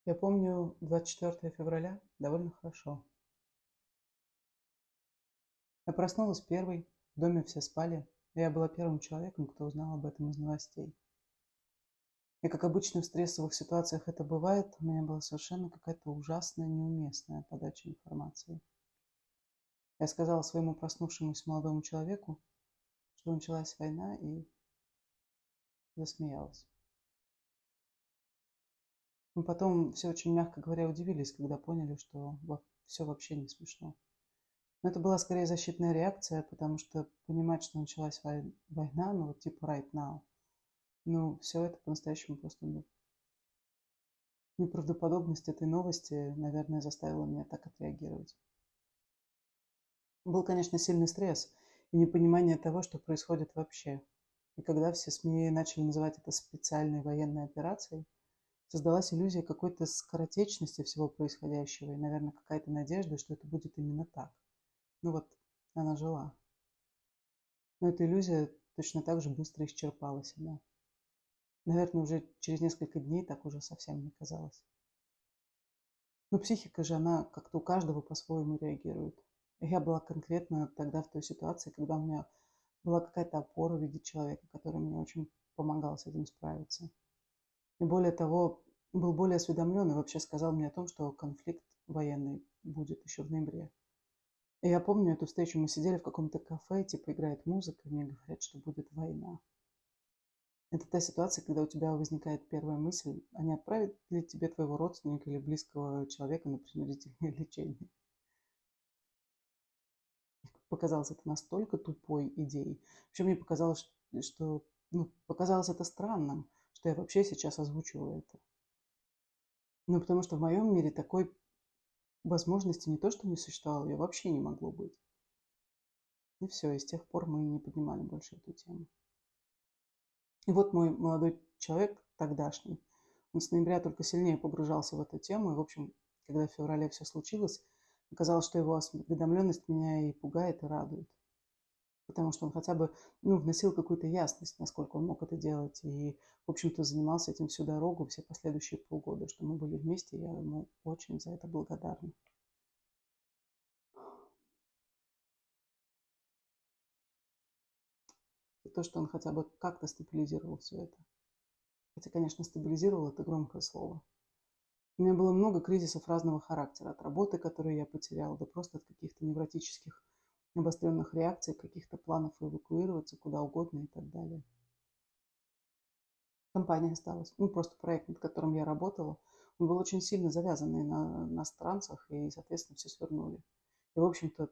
Я помню 24 февраля довольно хорошо. Я проснулась первой, в доме все спали, и я была первым человеком, кто узнал об этом из новостей. И как обычно в стрессовых ситуациях это бывает, у меня была совершенно какая-то ужасная, неуместная подача информации. Я сказала своему проснувшемуся молодому человеку, что началась война, и засмеялась. Но потом все очень, мягко говоря, удивились, когда поняли, что все вообще не смешно. Но это была скорее защитная реакция, потому что понимать, что началась война, ну вот типа right now, ну все это по-настоящему просто неправдоподобность этой новости, наверное, заставила меня так отреагировать. Был, конечно, сильный стресс и непонимание того, что происходит вообще. И когда все СМИ начали называть это специальной военной операцией, создалась иллюзия какой-то скоротечности всего происходящего и, наверное, какая-то надежда, что это будет именно так. Ну вот, она жила. Но эта иллюзия точно так же быстро исчерпала себя. Наверное, уже через несколько дней так уже совсем не казалось. Но психика же, она как-то у каждого по-своему реагирует. Я была конкретно тогда в той ситуации, когда у меня была какая-то опора в виде человека, который мне очень помогал с этим справиться. И более того, был более осведомлен и вообще сказал мне о том, что конфликт военный будет еще в ноябре. И я помню эту встречу, мы сидели в каком-то кафе, типа играет музыка, и мне говорят, что будет война. Это та ситуация, когда у тебя возникает первая мысль, а не отправить ли тебе твоего родственника или близкого человека на принудительное лечение. Показалось это настолько тупой идеей. Причем мне показалось, что показалось это странным, что я вообще сейчас озвучиваю это. Ну, потому что в моем мире такой возможности не то, что не существовало, ее вообще не могло быть. И все, и с тех пор мы не поднимали больше эту тему. И вот мой молодой человек тогдашний, он с ноября только сильнее погружался в эту тему. И, в общем, когда в феврале все случилось, оказалось, что его осведомленность меня и пугает, и радует. Потому что он хотя бы вносил какую-то ясность, насколько он мог это делать. И, в общем-то, занимался этим всю дорогу, все последующие полгода, что мы были вместе. Я ему очень за это благодарна. За то, что он хотя бы как-то стабилизировал все это. Хотя, конечно, стабилизировал – это громкое слово. У меня было много кризисов разного характера. От работы, которую я потеряла, до просто от каких-то невротических обостренных реакций, каких-то планов эвакуироваться куда угодно и так далее. Компания осталась. Просто проект, над которым я работала, он был очень сильно завязанный на иностранцах, и, соответственно, все свернули. И, в общем-то,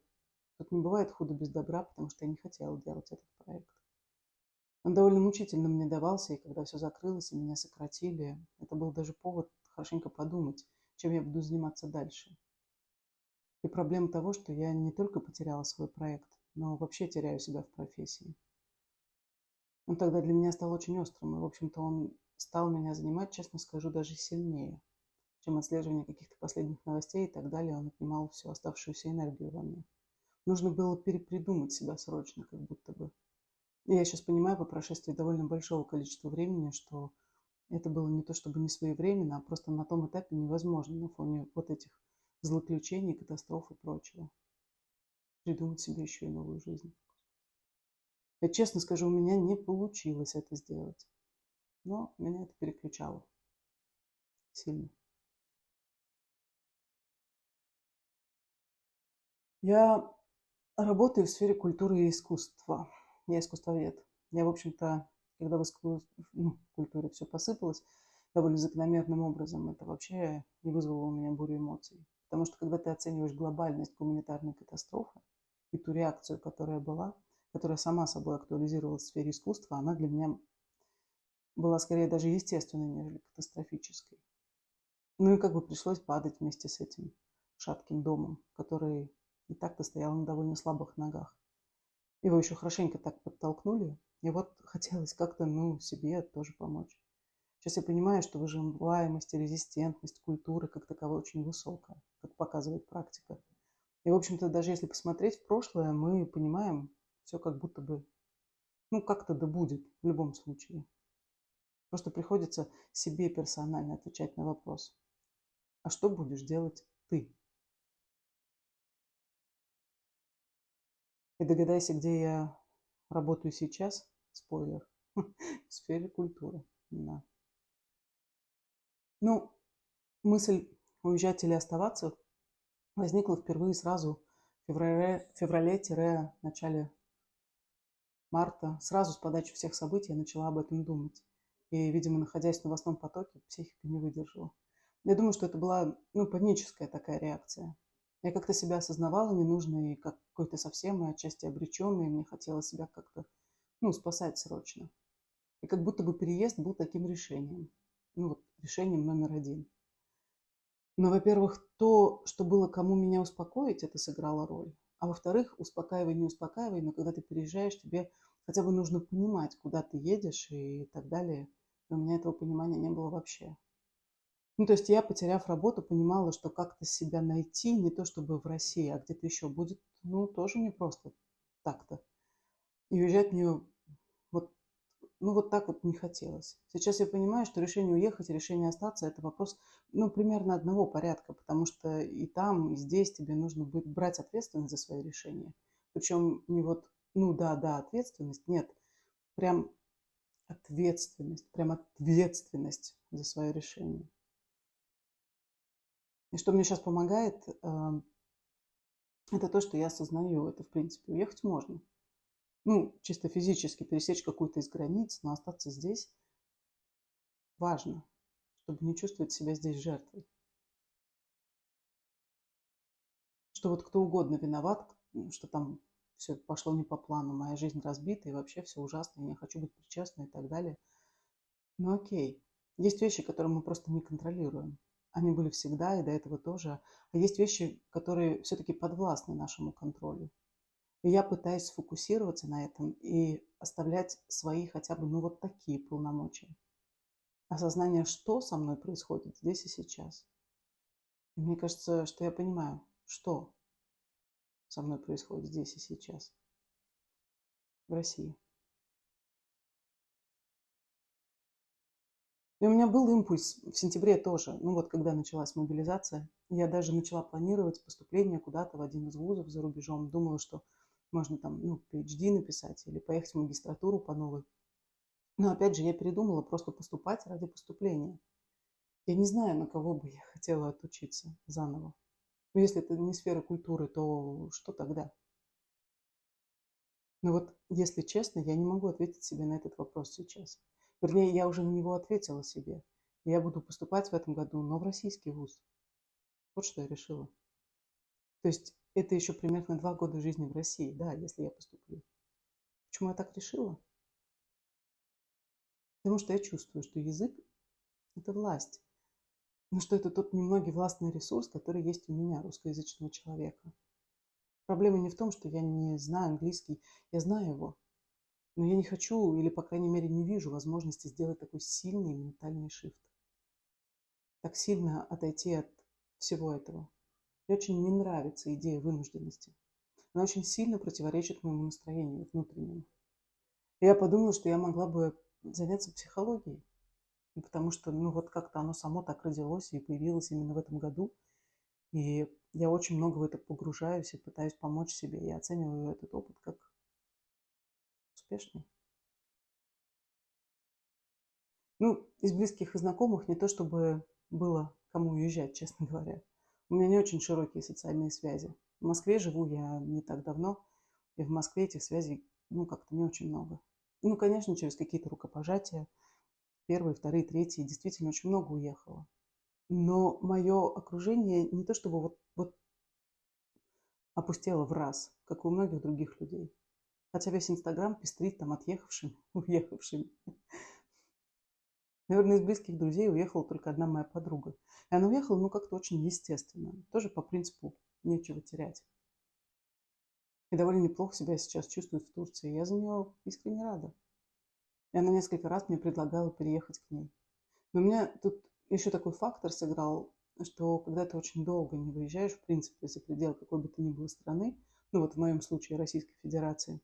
тут не бывает худо без добра, потому что я не хотела делать этот проект. Он довольно мучительно мне давался, и когда все закрылось, и меня сократили, это был даже повод хорошенько подумать, чем я буду заниматься дальше. И проблема того, что я не только потеряла свой проект, но вообще теряю себя в профессии. Он тогда для меня стал очень острым, и, в общем-то, он стал меня занимать, честно скажу, даже сильнее, чем отслеживание каких-то последних новостей и так далее. Он отнимал всю оставшуюся энергию во мне. Нужно было перепридумать себя срочно, как будто бы. И я сейчас понимаю по прошествии довольно большого количества времени, что это было не то чтобы не своевременно, а просто на том этапе невозможно на фоне вот этих злоключений, катастроф и прочего. Придумать себе еще и новую жизнь. Я честно скажу, у меня не получилось это сделать. Но меня это переключало сильно. Я работаю в сфере культуры и искусства. Я искусствовед. Я, в общем-то, когда в культуре все посыпалось довольно закономерным образом, это вообще не вызвало у меня бурю эмоций. Потому что когда ты оцениваешь глобальность гуманитарной катастрофы и ту реакцию, которая была, которая сама собой актуализировалась в сфере искусства, она для меня была скорее даже естественной, нежели катастрофической. Ну и как бы пришлось падать вместе с этим шатким домом, который и так-то стоял на довольно слабых ногах. Его еще хорошенько так подтолкнули, и вот хотелось как-то, себе тоже помочь. Сейчас я понимаю, что выживаемость и резистентность культуры как таковой очень высокая, как показывает практика. И, в общем-то, даже если посмотреть в прошлое, мы понимаем, все как будто бы, как-то да будет в любом случае. Просто приходится себе персонально отвечать на вопрос, а что будешь делать ты? И догадайся, где я работаю сейчас. Спойлер. В сфере культуры. Да. Ну, мысль уезжать или оставаться возникла впервые сразу в феврале-начале марта. Сразу с подачи всех событий я начала об этом думать. И, видимо, находясь в новостном потоке, психика не выдержала. Я думаю, что это была, паническая такая реакция. Я как-то себя осознавала ненужной, и как какой-то совсем, и отчасти обреченной. Мне хотелось себя как-то, спасать срочно. И как будто бы переезд был таким решением. Решением номер один. Но, во-первых, то, что было кому меня успокоить, это сыграло роль. А во-вторых, успокаивай, не успокаивай, но когда ты переезжаешь, тебе хотя бы нужно понимать, куда ты едешь и так далее. И у меня этого понимания не было вообще. То есть я, потеряв работу, понимала, что как-то себя найти, не то чтобы в России, а где-то еще будет, тоже непросто так-то. И уезжать мне вот, вот так вот не хотелось. Сейчас я понимаю, что решение уехать и решение остаться – это вопрос, примерно одного порядка, потому что и там, и здесь тебе нужно будет брать ответственность за свои решения. Причем не вот, да, ответственность, нет, прям прям ответственность за свое решение. И что мне сейчас помогает, это то, что я осознаю. Это, в принципе, уехать можно. Чисто физически пересечь какую-то из границ, но остаться здесь важно, чтобы не чувствовать себя здесь жертвой. Что вот кто угодно виноват, что там все пошло не по плану, моя жизнь разбита, и вообще все ужасно, я не хочу быть причастной и так далее. Ну окей. Есть вещи, которые мы просто не контролируем. Они были всегда и до этого тоже. А есть вещи, которые все-таки подвластны нашему контролю. И я пытаюсь сфокусироваться на этом и оставлять свои хотя бы, вот такие полномочия. Осознание, что со мной происходит здесь и сейчас. И мне кажется, что я понимаю, что со мной происходит здесь и сейчас, в России. И у меня был импульс в сентябре тоже, когда началась мобилизация. Я даже начала планировать поступление куда-то в один из вузов за рубежом. Думала, что можно там, PhD написать или поехать в магистратуру по новой. Но опять же, я передумала просто поступать ради поступления. Я не знаю, на кого бы я хотела отучиться заново. Но если это не сфера культуры, то что тогда? Но вот, если честно, я не могу ответить себе на этот вопрос сейчас. Вернее, я уже на него ответила себе. Я буду поступать в этом году, но в российский вуз. Вот что я решила. То есть это еще примерно 2 года жизни в России, да, если я поступлю. Почему я так решила? Потому что я чувствую, что язык – это власть. Но что это тот немногий властный ресурс, который есть у меня, русскоязычного человека. Проблема не в том, что я не знаю английский, я знаю его. Но я не хочу, или, по крайней мере, не вижу возможности сделать такой сильный ментальный шифт. Так сильно отойти от всего этого. Мне очень не нравится идея вынужденности. Она очень сильно противоречит моему настроению внутреннему. И я подумала, что я могла бы заняться психологией. Потому что, как-то оно само так родилось и появилось именно в этом году. И я очень много в это погружаюсь и пытаюсь помочь себе. Я оцениваю этот опыт как успешный. Из близких и знакомых не то чтобы было кому уезжать, честно говоря. У меня не очень широкие социальные связи. В Москве живу я не так давно, и в Москве этих связей, как-то не очень много. Конечно, через какие-то рукопожатия, первые, вторые, третьи, действительно очень много уехало. Но мое окружение не то чтобы вот опустело в раз, как у многих других людей. Хотя весь Инстаграм пестрит там отъехавшими, уехавшими. Наверное, из близких друзей уехала только одна моя подруга. И она уехала, как-то очень естественно. Тоже по принципу нечего терять. И довольно неплохо себя сейчас чувствует в Турции. Я за нее искренне рада. И она несколько раз мне предлагала переехать к ней. Но у меня тут еще такой фактор сыграл, что когда ты очень долго не выезжаешь, в принципе, за пределы какой бы то ни было страны, в моем случае Российской Федерации,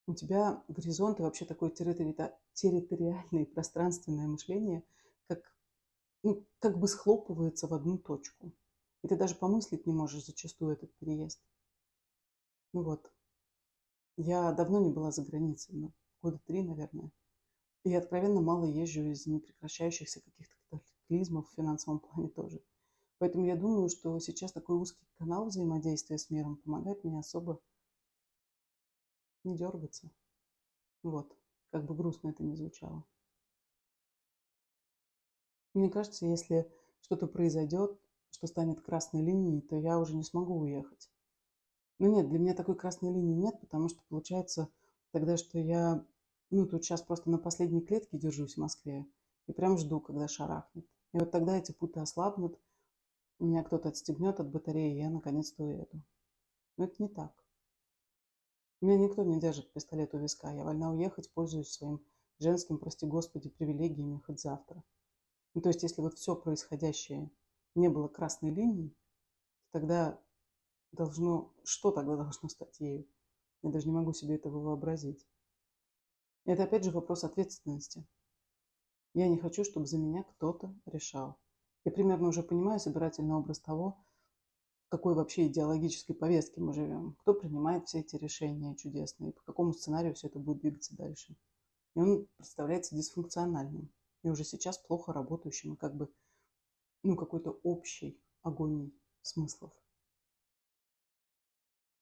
у тебя горизонт и вообще такое территориальное и пространственное мышление, как ну, как бы схлопывается в одну точку. И ты даже помыслить не можешь зачастую этот переезд. Ну вот, я давно не была за границей, ну, года 3, наверное. И откровенно мало езжу из-за непрекращающихся каких-то катаклизмов в финансовом плане тоже. Поэтому я думаю, что сейчас такой узкий канал взаимодействия с миром помогает мне особо не дергаться. Вот, как бы грустно это ни звучало. Мне кажется, если что-то произойдет, что станет красной линией, то я уже не смогу уехать. Ну нет, для меня такой красной линии нет, потому что получается тогда, что я, ну, тут сейчас просто на последней клетке держусь в Москве и прям жду, когда шарахнет. И вот тогда эти путы ослабнут, меня кто-то отстегнет от батареи, и я наконец-то уеду. Но это не так. Меня никто не держит пистолет у виска. Я вольна уехать, пользуясь своим женским, прости господи, привилегиями хоть завтра. Ну, то есть, если вот все происходящее не было красной линией, тогда что тогда должно стать ею? Я даже не могу себе этого вообразить. И это опять же вопрос ответственности. Я не хочу, чтобы за меня кто-то решал. Я примерно уже понимаю собирательный образ того, в какой вообще идеологической повестке мы живем, кто принимает все эти решения чудесные, по какому сценарию все это будет двигаться дальше. И он представляется дисфункциональным и уже сейчас плохо работающим, и как бы, ну, какой-то общей агонией смыслов.